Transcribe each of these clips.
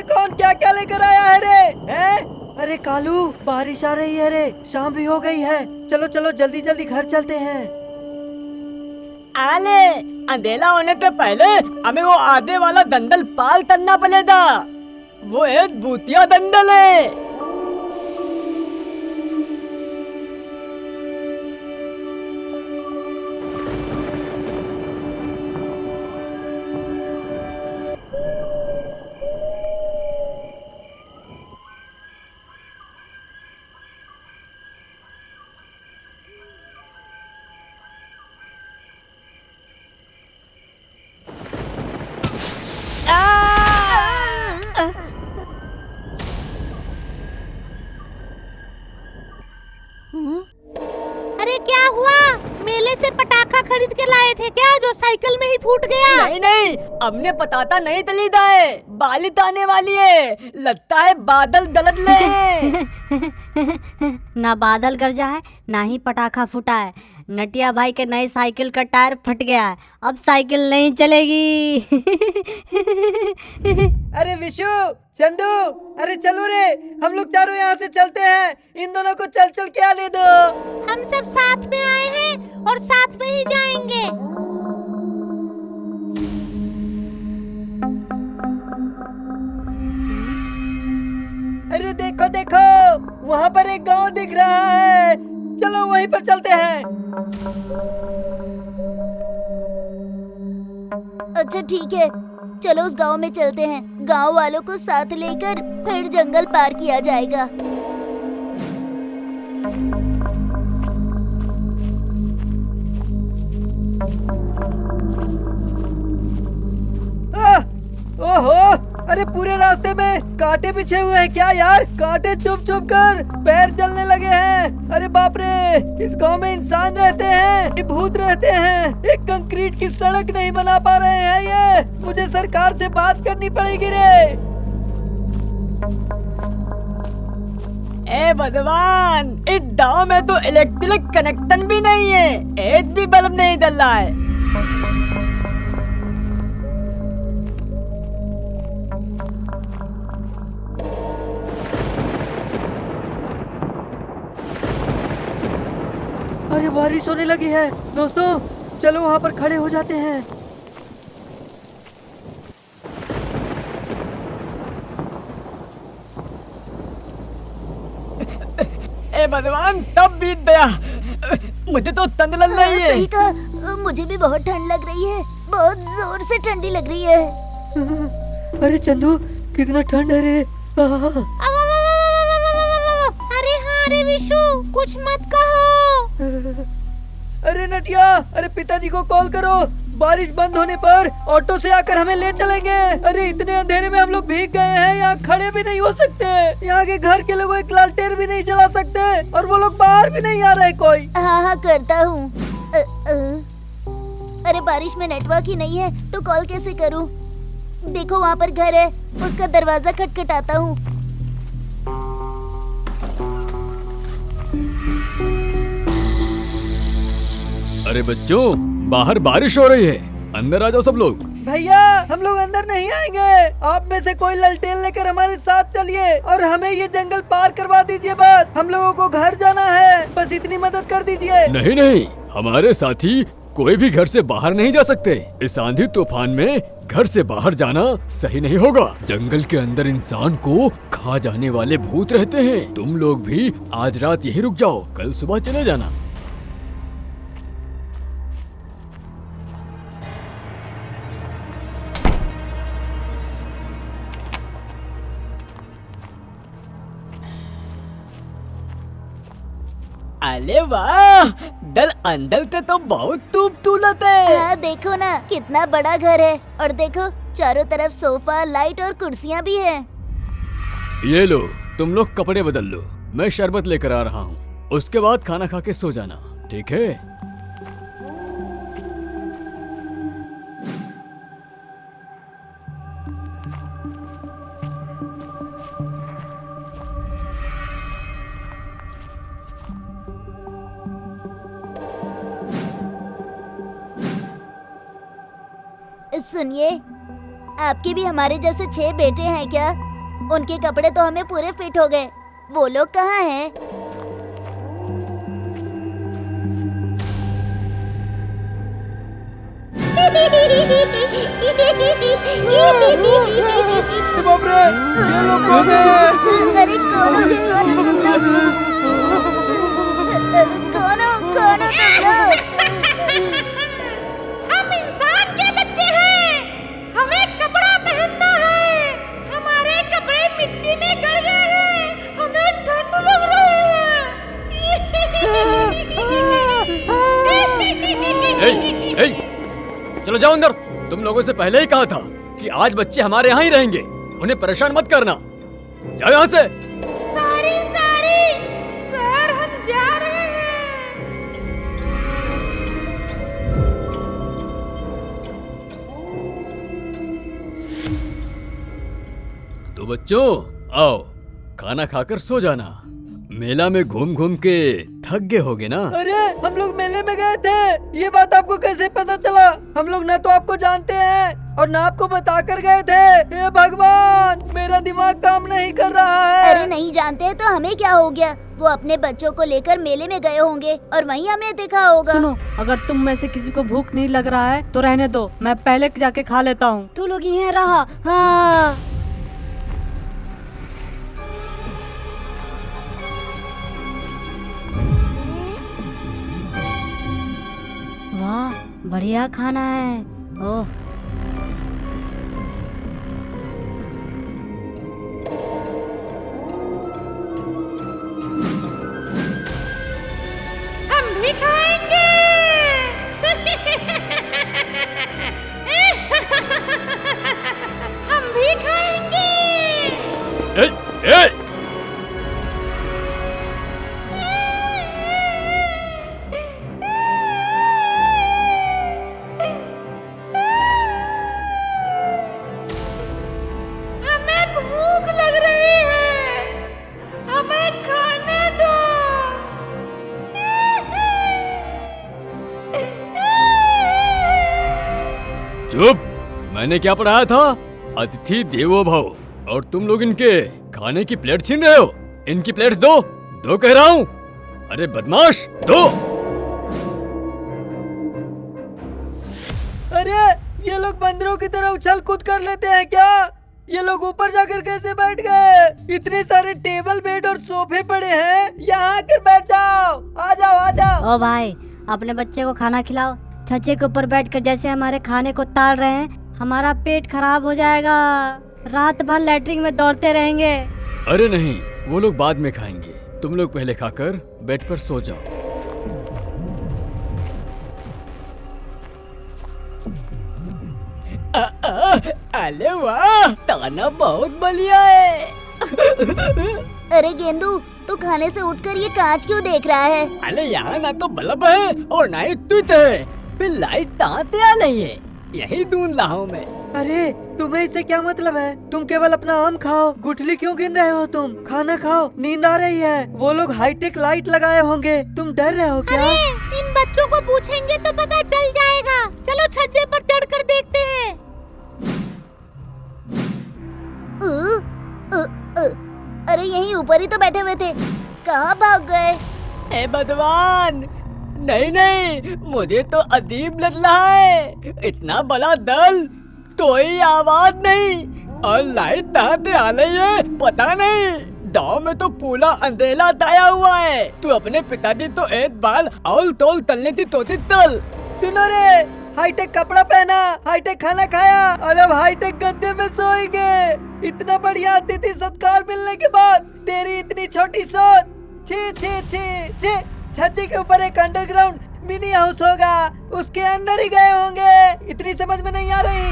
अरे कौन क्या क्या लेकर आया है रे? हैं? अरे कालू, बारिश आ रही है रे, शाम भी हो गई है। चलो चलो जल्दी जल्दी घर चलते हैं। आले, अंधेरा होने से पहले हमें वो आधे वाला दंडल पार करना पड़ेगा। वो एक भूतिया दंडल है। अरे क्या हुआ? मेले से पटाखा खरीद के लाए थे क्या, जो साइकिल में ही फूट गया? नहीं नहीं, हमने पताता नहीं तलीदा है। बालित आने वाली है, लगता है बादल गलत ले हैं। ना बादल गरजा है, ना ही पटाखा फूटा है। नटिया भाई के नए साइकिल का टायर फट गया है, अब साइकिल नहीं चलेगी। अरे विशु, चंदू, अरे चलो रे, हम लोग चारों यहाँ से चलते हैं। इन दोनों को चल चल के आने दो। हम सब साथ में आए हैं और साथ में ही जाएंगे। अरे देखो देखो, वहाँ पर एक गांव दिख रहा है। चलो वहीं पर चलते हैं। अच्छा ठीक है, चलो उस गांव में चलते हैं। गांव वालों को साथ लेकर फिर जंगल पार किया जाएगा। ओहो, अरे पूरे रास्ते में कांटे बिछे हुए हैं क्या यार? कांटे चुभ चुभ कर पैर जलने लगे हैं। अरे बाप रे, इस गांव में इंसान रहते हैं कि भूत रहते हैं? एक कंक्रीट की सड़क नहीं बना पा रहे हैं ये। मुझे सरकार से बात करनी पड़ेगी रे। ए भगवान, इस गाँव में तो इलेक्ट्रिक कनेक्शन भी नहीं है, एक भी बल्ब नहीं जल रहा है। अरे बारिश होने लगी है दोस्तों, चलो वहाँ पर खड़े हो जाते हैं। ए भगवान, तब बीत गया। मुझे तो ठंड लग रही है। सही कहा, मुझे भी बहुत ठंड लग रही है, बहुत जोर से ठंडी लग रही है। अरे चंदू, कितना ठंड है रे। अरे हाँ रे विशु, कुछ मत कहो। अरे नटिया, अरे पिताजी को कॉल करो। बारिश बंद होने पर ऑटो से आकर हमें ले चलेंगे। अरे इतने अंधेरे में हम लोग भीग गए हैं, यहाँ खड़े भी नहीं हो सकते। यहाँ के घर के लोग एक लालटेन भी नहीं जला सकते, और वो लोग बाहर भी नहीं आ रहे कोई। हाँ हाँ करता हूँ। अरे बारिश में नेटवर्क ही नहीं है तो कॉल कैसे करूँ? देखो वहाँ पर घर है, उसका दरवाजा खटखटाता हूँ। अरे बच्चों, बाहर बारिश हो रही है, अंदर आ जाओ सब लोग। भैया, हम लोग अंदर नहीं आएंगे। आप में से कोई लालटेन लेकर हमारे साथ चलिए और हमें ये जंगल पार करवा दीजिए। बस हम लोगों को घर जाना है, बस इतनी मदद कर दीजिए। नहीं नहीं, हमारे साथी कोई भी घर से बाहर नहीं जा सकते। इस आंधी तूफान में घर से बाहर जाना सही नहीं होगा। जंगल के अंदर इंसान को खा जाने वाले भूत रहते हैं। तुम लोग भी आज रात यही रुक जाओ, कल सुबह चले जाना। अरे वाह, दल अंदर से तो बहुत धूप तुलत है। हाँ देखो ना, कितना बड़ा घर है, और देखो चारों तरफ सोफा, लाइट और कुर्सियाँ भी है। ये लो, तुम लोग कपड़े बदल लो, मैं शरबत लेकर आ रहा हूँ। उसके बाद खाना खा के सो जाना, ठीक है? सुनिए, आपके भी हमारे जैसे 6 बेटे हैं क्या? उनके कपड़े तो हमें पूरे फिट हो गए। वो लोग कहाँ हैं? बाप रे, ये लोग कौन हैं? अरे कौन हो तुम लोग? कौन हो तुम लोग? हम इंसान के बच्चे हैं। हमें कपड़ा पहनना है। हमारे कपड़े मिट्टी में गड़ गए हैं। हमें ठंड लग रही है। चलो जाओ अंदर। तुम लोगों से पहले ही कहा था कि आज बच्चे हमारे यहाँ ही रहेंगे, उन्हें परेशान मत करना। जाओ यहाँ से। सॉरी सर, हम जा रहे हैं। तो बच्चों आओ, खाना खाकर सो जाना। मेला में घूम घूम के थक गए होगे ना। अरे हम लोग मेले में गए थे, ये बात आपको कैसे पता चला? हम लोग ना तो आपको जानते हैं और ना आपको बता कर गए थे। हे भगवान, मेरा दिमाग काम नहीं कर रहा है। अरे नहीं जानते हैं तो हमें क्या हो गया? वो अपने बच्चों को लेकर मेले में गए होंगे और वहीं हमने देखा होगा। सुनो, अगर तुम में से किसी को भूख नहीं लग रहा है तो रहने दो, मैं पहले जाके खा लेता हूँ। तू लोग यहाँ रहा। हाँ वाह, बढ़िया खाना है। ओह हम भी खाएंगे। हम भी खाएंगे। ए, ए! हमें भूख लग रही है। हमें खाने दो। चुप। मैंने क्या पढ़ाया था? अतिथि देवो भव। और तुम लोग इनके खाने की प्लेट छीन रहे हो। इनकी प्लेट्स दो कह रहा हूँ। अरे बदमाश, दो। अरे ये लोग बंदरों की तरह उछल कूद कर लेते हैं क्या? ये लोग ऊपर जाकर कैसे बैठ गए? इतने सारे टेबल, बेड और सोफे पड़े हैं, यहाँ आकर बैठ जाओ। आ जाओ आ जाओ। ओ भाई, अपने बच्चे को खाना खिलाओ। छज्जे के ऊपर बैठकर जैसे हमारे खाने को ताड़ रहे हैं, हमारा पेट खराब हो जाएगा। रात भर लैट्रिन में दौड़ते रहेंगे। अरे नहीं, वो लोग बाद में खाएंगे। तुम लोग पहले खाकर बेड पर सो जाओ। अरे वाह, ताना बहुत बढ़िया है। अरे गेंदू, तू खाने से उठकर ये कांच क्यों देख रहा है? अरे यहाँ ना तो बल्ब है और ना ही ट्विट है, फिर लाइट कहाँ से आ रही है? यही ढूंढ रहा हूँ मैं। अरे तुम्हें इससे क्या मतलब है? तुम केवल अपना आम खाओ, गुठली क्यों गिन रहे हो? तुम खाना खाओ, नींद आ रही है। वो लोग हाईटेक लाइट लगाए होंगे, तुम डर रहे हो क्या? अरे इन बच्चों को पूछेंगे तो पता चल जाएगा। चलो छज्जे पर चढ़कर देखते हैं। अरे यहीं ऊपर ही तो बैठे हुए थे, कहाँ भाग गए? हे भगवान, नहीं, मुझे तो अजीब लग रहा है। इतना बड़ा दल, कोई आवाज नहीं, और लाइट कहाँ से आ रही है पता नहीं। गाँव में तो पूरा अंधेरा छाया हुआ है। तू अपने पिताजी तो एक बार औल तोल तलने की कोशिश कर। सुनो रे, हाईटेक कपड़ा पहना, हाईटेक खाना खाया और अब हाईटेक गद्दे में सोएंगे। इतना बढ़िया अतिथि सत्कार मिलने के बाद तेरी इतनी छोटी सोच। छी छी छी छी। छज्जे के ऊपर एक अंडरग्राउंड मिनी हाउस होगा, उसके अंदर ही गए होंगे। इतनी समझ में नहीं आ रही।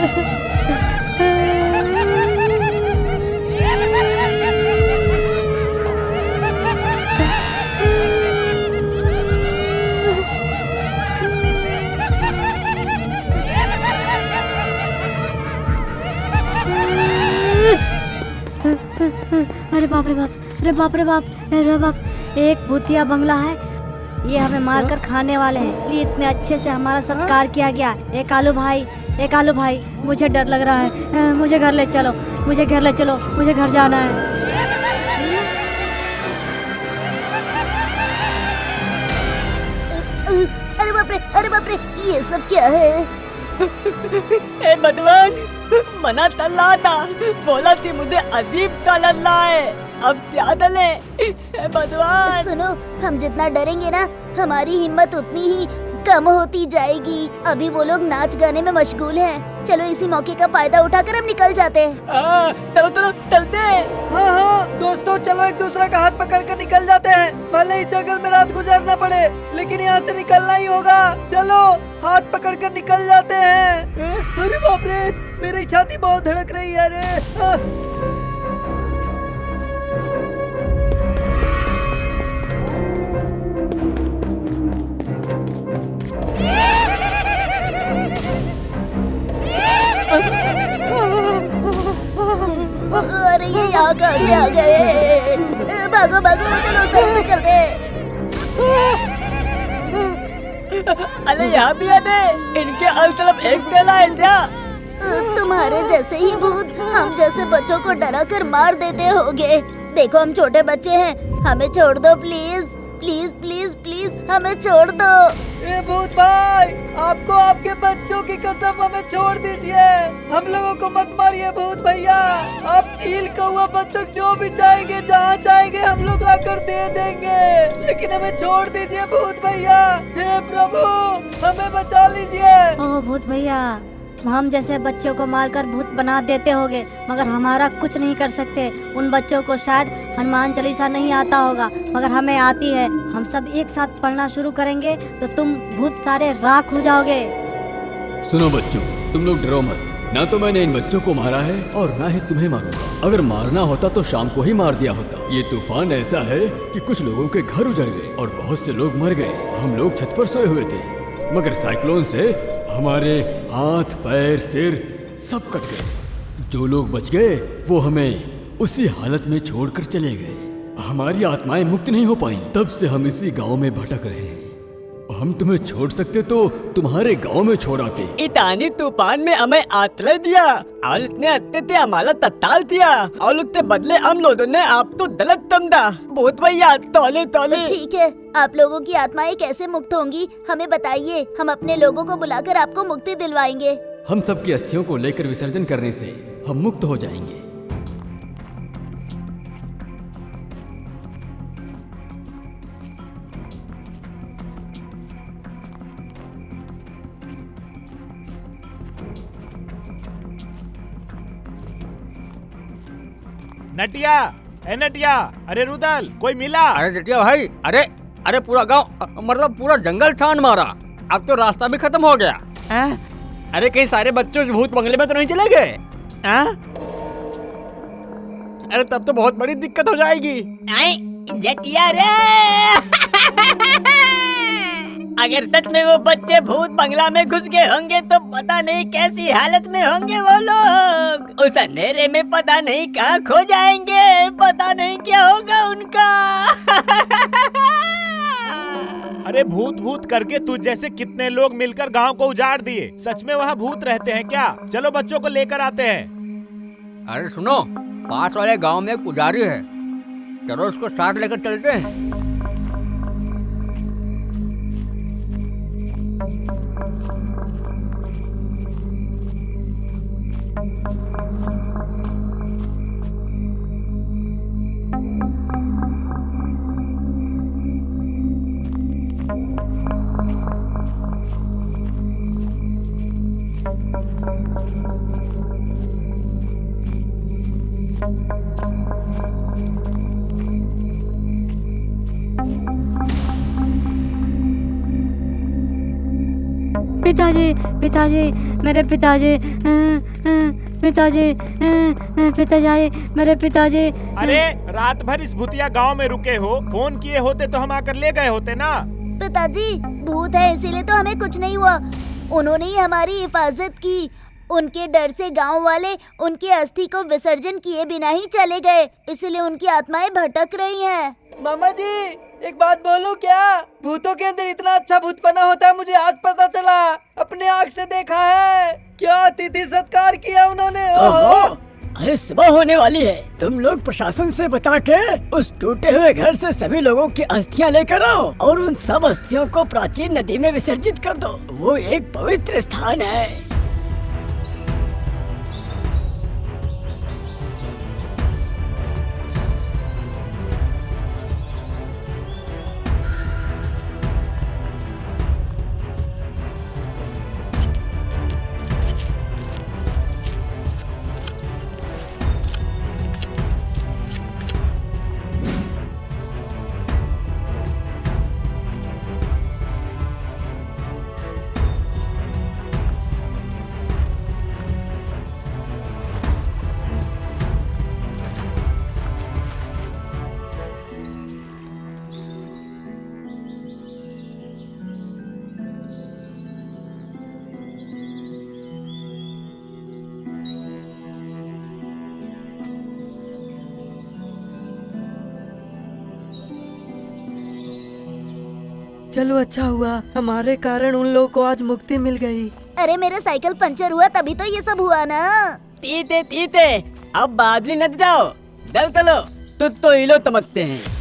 अरे बाप रे बाप, अरे बाप रे बाप, अरे बाप, एक भूतिया बंगला है, ये हमें मारकर खाने वाले हैं। ये इतने अच्छे से हमारा सत्कार किया गया। एक आलू भाई, मुझे डर लग रहा है, मुझे घर ले चलो, मुझे घर ले चलो, मुझे घर जाना है। अरे बाप रे, ये सब क्या है? ए भगवान, मना तल्ला था, बोला थी मुझे अदीब तल्ला है, अब क्या डले? ए भगवान। सुनो, हम जितना डरेंगे ना, हमारी हिम्मत उतनी ही कम होती जाएगी। अभी वो लोग नाच गाने में मशगूल हैं। चलो इसी मौके का फायदा उठाकर हम निकल जाते हैं। चलो चलते हैं। हाँ दोस्तों, चलो एक दूसरे का हाथ पकड़ कर निकल जाते हैं। भले ही जंगल में रात गुजारना पड़े, लेकिन यहाँ से निकलना ही होगा। चलो हाथ पकड़ कर निकल जाते हैं। अरे बाप रे, मेरी छाती बहुत धड़क रही है रे। अरे ये यहाँ कहाँ से आ गए? भागो भागो, चलो उस तरफ से चलते हैं। अरे यहाँ भी आते, इनके हर तरफ एक तेला है क्या? तुम्हारे जैसे ही भूत हम जैसे बच्चों को डरा कर मार देते होगे। देखो हम छोटे बच्चे हैं, हमें छोड़ दो प्लीज प्लीज प्लीज प्लीज, हमें छोड़ दो। ए भूत भाई, आपको आपके बच्चों की कसम हमें छोड़ दीजिए। हम लोगों को मत मारिए भूत भैया। आप चील, कौवा, बत्तख जो भी चाहेंगे, जहाँ चाहेंगे हम लोग लाकर दे देंगे, लेकिन हमें छोड़ दीजिए भूत भैया। हे प्रभु, हमें बचा लीजिए। ओह भूत भैया, हम जैसे बच्चों को मारकर भूत बना देते होगे, मगर हमारा कुछ नहीं कर सकते। उन बच्चों को शायद हनुमान चालीसा नहीं आता होगा, मगर हमें आती है। हम सब एक साथ पढ़ना शुरू करेंगे तो तुम भूत सारे राख हो जाओगे। सुनो बच्चों, तुम लोग डरो मत। ना तो मैंने इन बच्चों को मारा है और ना ही तुम्हें मारूंगा। अगर मारना होता तो शाम को ही मार दिया होता। ये तूफान ऐसा है कि कुछ लोगों के घर उजड़ गए और बहुत से लोग मर गए। हम लोग छत पर सोए हुए थे, मगर साइक्लोन से हमारे हाथ, पैर, सिर सब कट गए। जो लोग बच गए वो हमें उसी हालत में छोड़कर चले गए। हमारी आत्माएं मुक्त नहीं हो पाई। तब से हम इसी गांव में भटक रहे हैं। हम तुम्हें छोड़ सकते तो तुम्हारे गांव में छोड़ आते। इतानी तूफान में हमें आश्रय दिया और इतने अच्छे थे, हमारा तत्काल दिया, और उसके बदले हम लोगों ने आपको गलत समझा। बहुत भैया, तौले तौले। ठीक है, आप लोगों की आत्माएं कैसे मुक्त होंगी हमें बताइए। हम अपने लोगों को बुलाकर आपको मुक्ति दिलवाएंगे। हम सबकी अस्थियों को लेकर विसर्जन करने से हम मुक्त हो जाएंगे। नटिया, ए नटिया, अरे रुदल, कोई मिला? अरे जटिया भाई, अरे पूरा गांव, मतलब पूरा जंगल छान मारा। अब तो रास्ता भी खत्म हो गया। अरे कहीं सारे बच्चों से भूत बंगले में तो नहीं चले गए? अरे तब तो बहुत बड़ी दिक्कत हो जाएगी। जटिया रे, अगर सच में वो बच्चे भूत बंगला में घुस गए होंगे तो पता नहीं कैसी हालत में होंगे वो लोग। उस अंधेरे में पता नहीं कहाँ खो जाएंगे, पता नहीं क्या होगा उनका। अरे भूत भूत करके तुझ जैसे कितने लोग मिलकर गांव को उजाड़ दिए। सच में वहाँ भूत रहते हैं क्या? चलो बच्चों को लेकर आते हैं। अरे सुनो, पास वाले गांव में एक पुजारी है, चलो उसको साथ लेकर चलते हैं। पिताजी पिताजी मेरे पिताजी पिताजी पिताजी मेरे पिताजी। अरे रात भर इस भूतिया गांव में रुके हो, फोन किए होते तो हम आकर ले गए होते ना। पिताजी भूत है इसीलिए तो हमें कुछ नहीं हुआ, उन्होंने ही हमारी हिफाजत की। उनके डर से गांव वाले उनकी अस्थि को विसर्जन किए बिना ही चले गए, इसलिए उनकी आत्माएं भटक रही हैं। मामा जी एक बात बोलूं क्या? भूतों के अंदर इतना अच्छा भूतपना होता है, मुझे आज पता चला। अपने आँख से देखा है। क्या अतिथि सत्कार किया उन्होंने। ओहो। अरे सुबह होने वाली है, तुम लोग प्रशासन से बता के उस टूटे हुए घर से सभी लोगों की अस्थियां लेकर आओ और उन सब अस्थियों को प्राचीन नदी में विसर्जित कर दो। वो एक पवित्र स्थान है। चलो अच्छा हुआ, हमारे कारण उन लोगों को आज मुक्ति मिल गई। अरे मेरा साइकिल पंचर हुआ तभी तो ये सब हुआ ना। तीते तीते अब बादली नदी जाओ, दल तलो तो इलो तमकते हैं।